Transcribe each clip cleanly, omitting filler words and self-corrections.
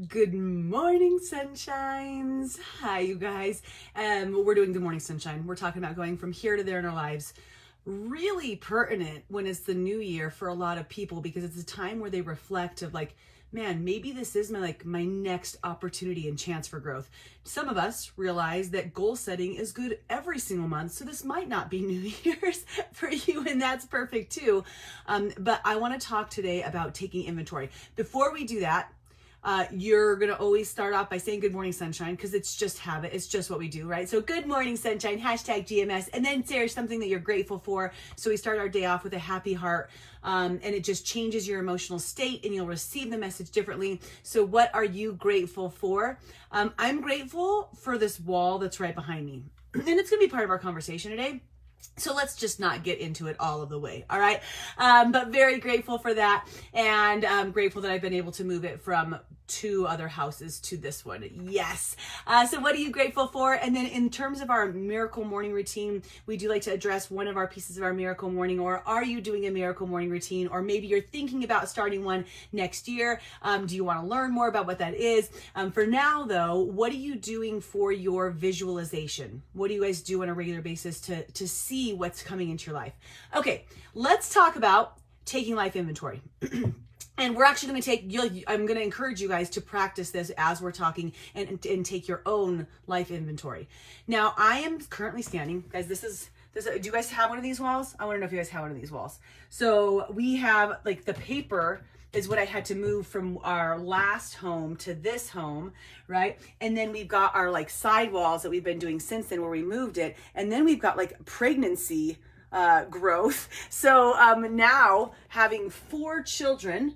Good morning, sunshines. Hi, you guys. We're doing Good Morning Sunshine. We're talking about going from here to there in our lives. Really pertinent when it's the new year for a lot of people because it's a time where they reflect of like, man, maybe this is my next opportunity and chance for growth. Some of us realize that goal setting is good every single month, so this might not be New Year's for you, and that's perfect too. But I want to talk today about taking inventory. Before we do that, you're going to always start off by saying good morning, sunshine, because it's just habit. It's just what we do, right? So good morning, sunshine, hashtag GMS, and then share something that you're grateful for. So we start our day off with a happy heart, and it just changes your emotional state and you'll receive the message differently. So what are you grateful for? I'm grateful for this wall that's right behind me. And it's going to be part of our conversation today. So let's just not get into it all of the way. All right. But very grateful for that. And I'm grateful that I've been able to move it from 2 other houses to this one. Yes. So what are you grateful for? And then in terms of our miracle morning routine, we do like to address one of our pieces of our miracle morning, or are you doing a miracle morning routine? Or maybe you're thinking about starting one next year. Do you want to learn more about what that is? For now though, what are you doing for your visualization? What do you guys do on a regular basis to see what's coming into your life? Okay, let's talk about taking life inventory. And we're actually going to I'm going to encourage you guys to practice this as we're talking and take your own life inventory. Now, I am currently standing, guys, do you guys have one of these walls? I want to know if you guys have one of these walls. So we have like the paper is what I had to move from our last home to this home, right? And then we've got our like side walls that we've been doing since then where we moved it. And then we've got like pregnancy growth. So now having 4 children,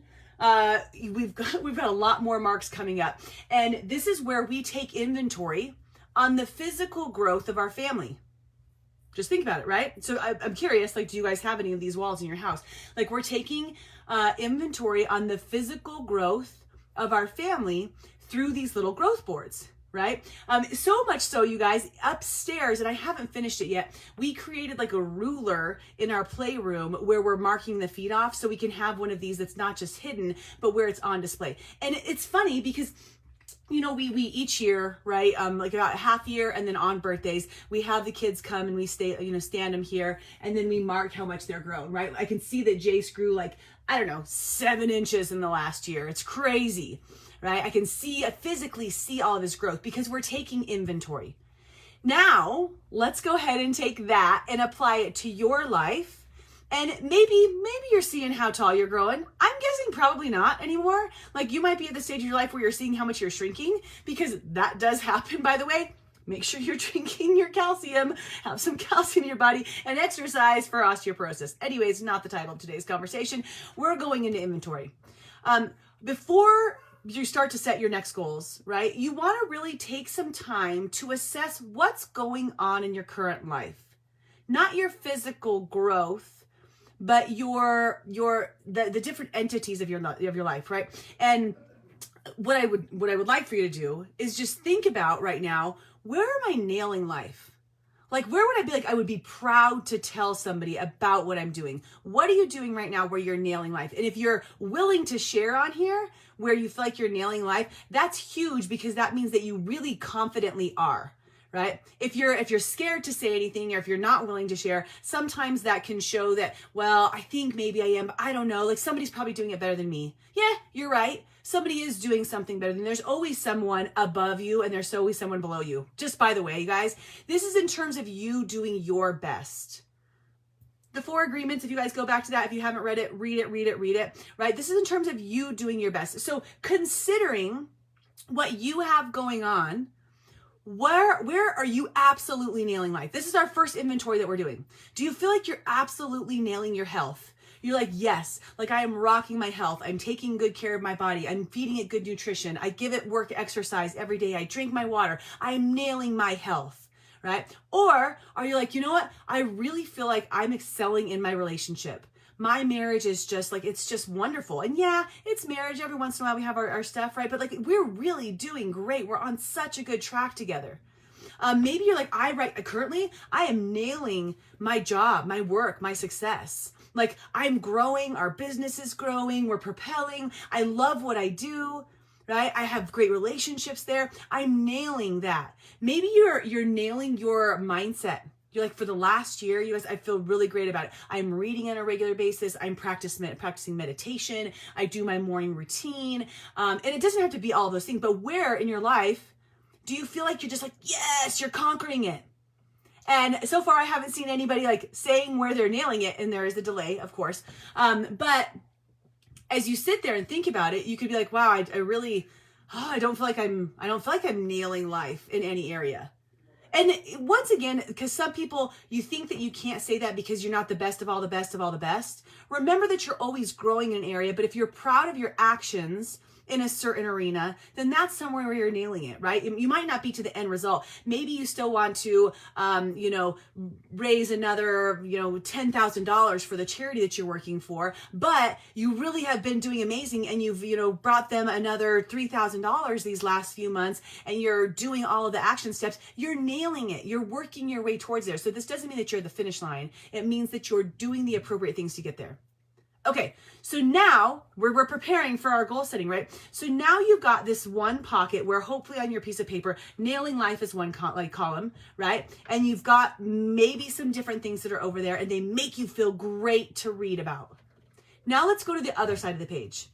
we've got a lot more marks coming up. And this is where we take inventory on the physical growth of our family. Just think about it, right? So I'm curious, like, do you guys have any of these walls in your house? Like, we're taking inventory on the physical growth of our family through these little growth boards, right? So much so, you guys, upstairs, and I haven't finished it yet, we created like a ruler in our playroom where we're marking the feet off so we can have one of these that's not just hidden, but where it's on display. And it's funny because we each year, right, like about half year and then on birthdays, we have the kids come and we stand them here, and then we mark how much they're grown, right? I can see that Jace grew like, 7 inches in the last year. It's crazy, right? I can physically see all of his growth because we're taking inventory. Now, let's go ahead and take that and apply it to your life. And maybe you're seeing how tall you're growing. I'm guessing probably not anymore. Like, you might be at the stage of your life where you're seeing how much you're shrinking, because that does happen, by the way. Make sure you're drinking your calcium, have some calcium in your body, and exercise for osteoporosis. Anyways, not the title of today's conversation. We're going into inventory. Before you start to set your next goals, right, you want to really take some time to assess what's going on in your current life. Not your physical growth, but the different entities of your life, right? And what I would like for you to do is just think about right now, where am I nailing life? Like, where would I be like, I would be proud to tell somebody about what I'm doing? What are you doing right now where you're nailing life? And if you're willing to share on here where you feel like you're nailing life, that's huge, because that means that you really confidently are. Right? If you're scared to say anything, or if you're not willing to share, sometimes that can show that, well, I think maybe I am, but I don't know. Like, somebody's probably doing it better than me. Yeah, you're right. Somebody is doing something better than there's always someone above you, and there's always someone below you. Just by the way, you guys, this is in terms of you doing your best. The 4 agreements, if you guys go back to that, if you haven't read it, read it, right? This is in terms of you doing your best. So considering what you have going on, where are you absolutely nailing life? This is our first inventory that we're doing. Do you feel like you're absolutely nailing your health? You're like, yes, like I am rocking my health. I'm taking good care of my body. I'm feeding it good nutrition. I give it work exercise every day. I drink my water. I'm nailing my health, right? Or are you like, you know what? I really feel like I'm excelling in my relationship. My marriage is just like, it's just wonderful. And yeah, it's marriage. Every once in a while we have our stuff, right? But like, we're really doing great. We're on such a good track together. Maybe you're like, currently I am nailing my job, my work, my success. Like, I'm growing, our business is growing, we're propelling. I love what I do, right? I have great relationships there. I'm nailing that. Maybe you're nailing your mindset. You're like, for the last year, you guys, I feel really great about it. I'm reading on a regular basis. I'm practicing meditation. I do my morning routine. And it doesn't have to be all those things, but where in your life do you feel like you're just like, yes, you're conquering it? And so far, I haven't seen anybody like saying where they're nailing it. And there is a delay, of course. But as you sit there and think about it, you could be like, wow, I really, I don't feel like I'm nailing life in any area. And once again, because some people, you think that you can't say that because you're not the best of all the best of all the best. Remember that you're always growing in an area, but if you're proud of your actions in a certain arena, then that's somewhere where you're nailing it, right? You might not be to the end result. Maybe you still want to, raise another, $10,000 for the charity that you're working for, but you really have been doing amazing and you've, brought them another $3,000 these last few months and you're doing all of the action steps. You're nailing it. You're working your way towards there. So this doesn't mean that you're at the finish line. It means that you're doing the appropriate things to get there. Okay, so now we're preparing for our goal setting, right? So now you've got this one pocket where hopefully on your piece of paper, nailing life is one column, right? And you've got maybe some different things that are over there and they make you feel great to read about. Now let's go to the other side of the page.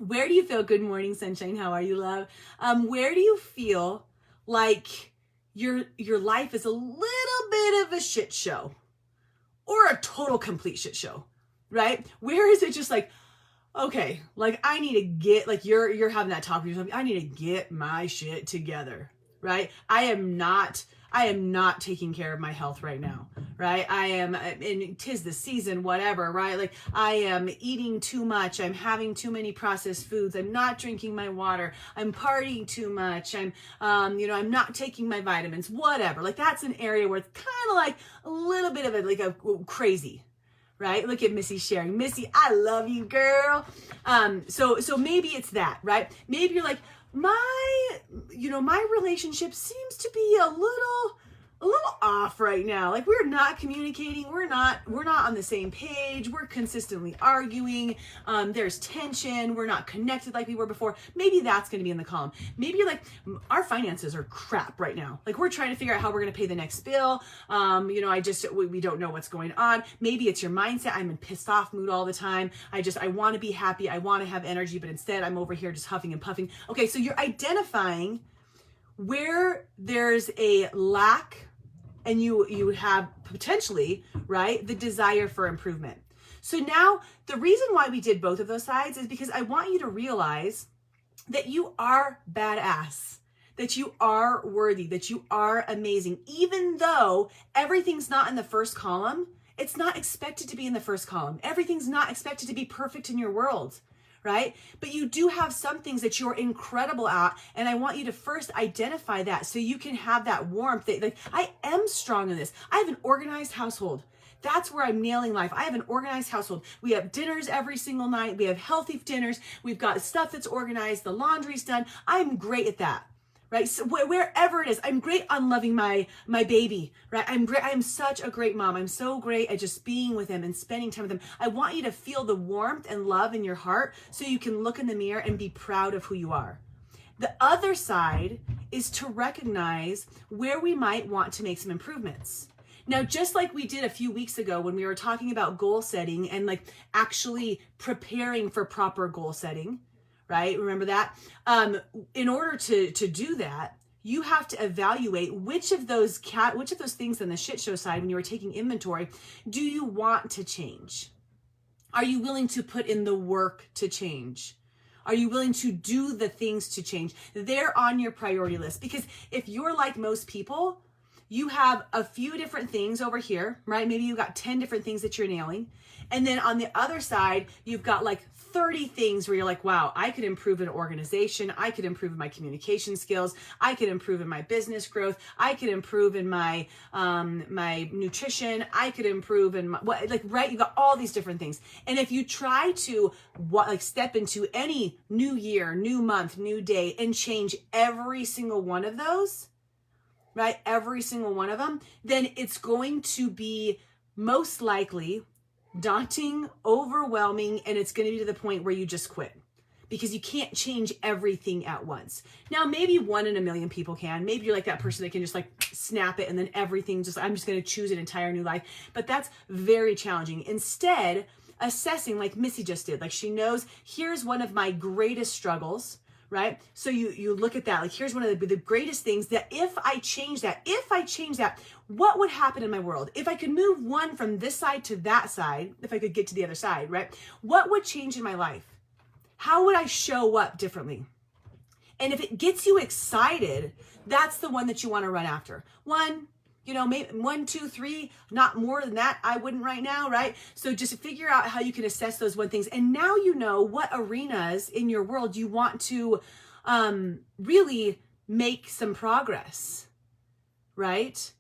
Where do you feel, good morning, sunshine, how are you, love? Where do you feel like your life is a little bit of a shit show or a total complete shit show? Right? Where is it just like, okay, like I need to get, like you're having that talk with yourself, I need to get my shit together, right? I am not taking care of my health right now, right? I am, and 'tis the season, whatever, right? Like I am eating too much. I'm having too many processed foods. I'm not drinking my water. I'm partying too much. I'm not taking my vitamins, whatever. Like that's an area where it's kind of like a little bit of a crazy, right? Look at Missy sharing. Missy, I love you, girl. So maybe it's that, right? Maybe you're like, my relationship seems to be a little off right now. Like we're not communicating. We're not on the same page. We're consistently arguing. There's tension. We're not connected like we were before. Maybe that's going to be in the column. Maybe you're like, our finances are crap right now. Like we're trying to figure out how we're going to pay the next bill. We don't know what's going on. Maybe it's your mindset. I'm in pissed off mood all the time. I want to be happy. I want to have energy, but instead I'm over here just huffing and puffing. Okay. So you're identifying where there's a lack and you have potentially, right, the desire for improvement. So now the reason why we did both of those sides is because I want you to realize that you are badass, that you are worthy, that you are amazing. Even though everything's not in the first column, it's not expected to be in the first column. Everything's not expected to be perfect in your world, right? But you do have some things that you're incredible at. And I want you to first identify that so you can have that warmth that like, I am strong in this. I have an organized household. That's where I'm nailing life. I have an organized household. We have dinners every single night. We have healthy dinners. We've got stuff that's organized. The laundry's done. I'm great at that. Right? So wherever it is, I'm great on loving my baby, right? I'm great. I'm such a great mom. I'm so great at just being with him and spending time with him. I want you to feel the warmth and love in your heart so you can look in the mirror and be proud of who you are. The other side is to recognize where we might want to make some improvements. Now, just like we did a few weeks ago when we were talking about goal setting and like actually preparing for proper goal setting, right? Remember that? In order to do that, you have to evaluate which of those things on the shit show side, when you were taking inventory, do you want to change? Are you willing to put in the work to change? Are you willing to do the things to change? They're on your priority list. Because if you're like most people, you have a few different things over here, right? Maybe you've got 10 different things that you're nailing. And then on the other side, you've got like 30 things where you're like, wow, I could improve in organization. I could improve in my communication skills. I could improve in my business growth. I could improve in my nutrition. I could improve in right? You've got all these different things. And if you try to step into any new year, new month, new day and change every single one of those, right? Every single one of them, then it's going to be most likely daunting, overwhelming, and it's going to be to the point where you just quit because you can't change everything at once. Now, maybe 1 in a million people can. Maybe you're like that person that can just like snap it and then everything just, I'm just going to choose an entire new life. But that's very challenging. Instead, assessing like Missy just did, like she knows, here's one of my greatest struggles, right? So you look at that, like here's one of the greatest things that if I change that, what would happen in my world? If I could move one from this side to that side, if I could get to the other side, right? What would change in my life? How would I show up differently? And if it gets you excited, that's the one that you want to run after. One, maybe 1, 2, 3, not more than that. I wouldn't right now, right? So just figure out how you can assess those one things. And now you know what arenas in your world you want to really make some progress, right?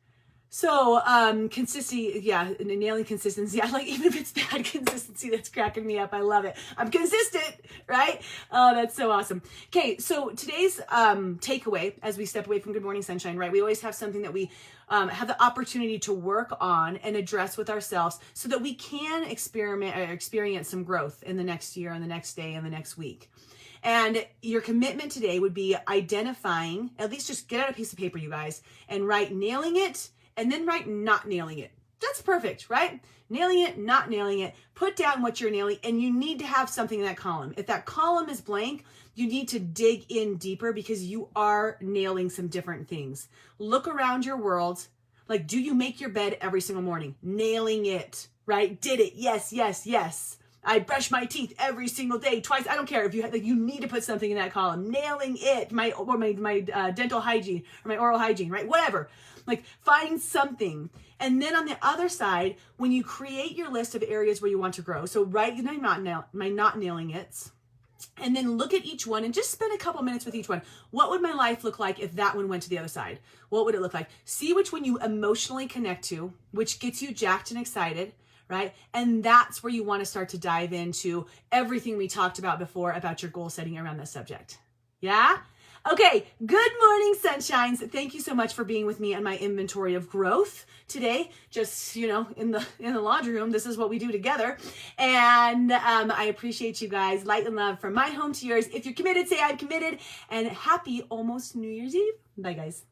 So consistency, yeah, nailing consistency. I like, even if it's bad consistency, that's cracking me up. I love it. I'm consistent, right? Oh, that's so awesome. Okay, so today's takeaway as we step away from Good Morning Sunshine, right? We always have something that we have the opportunity to work on and address with ourselves so that we can experience some growth in the next year and the next day and the next week. And your commitment today would be identifying, at least just get out a piece of paper, you guys, and write nailing it, and then write not nailing it. That's perfect, right? Nailing it, not nailing it. Put down what you're nailing, and you need to have something in that column. If that column is blank, you need to dig in deeper because you are nailing some different things. Look around your world. Like, do you make your bed every single morning? Nailing it, right? Did it. Yes, yes, yes. I brush my teeth every single day, twice. I don't care if you need to put something in that column. Nailing it, my dental hygiene or my oral hygiene, right? Whatever. Like, find something. And then on the other side, when you create your list of areas where you want to grow, so write my not nailing it, and then look at each one and just spend a couple minutes with each one. What would my life look like if that one went to the other side? What would it look like? See which one you emotionally connect to, which gets you jacked and excited, right? And that's where you want to start to dive into everything we talked about before about your goal setting around this subject. Yeah? Okay, good morning, sunshines. Thank you so much for being with me on my inventory of growth today. Just, in the laundry room, this is what we do together. And I appreciate you guys. Light and love from my home to yours. If you're committed, say I'm committed. And happy almost New Year's Eve. Bye, guys.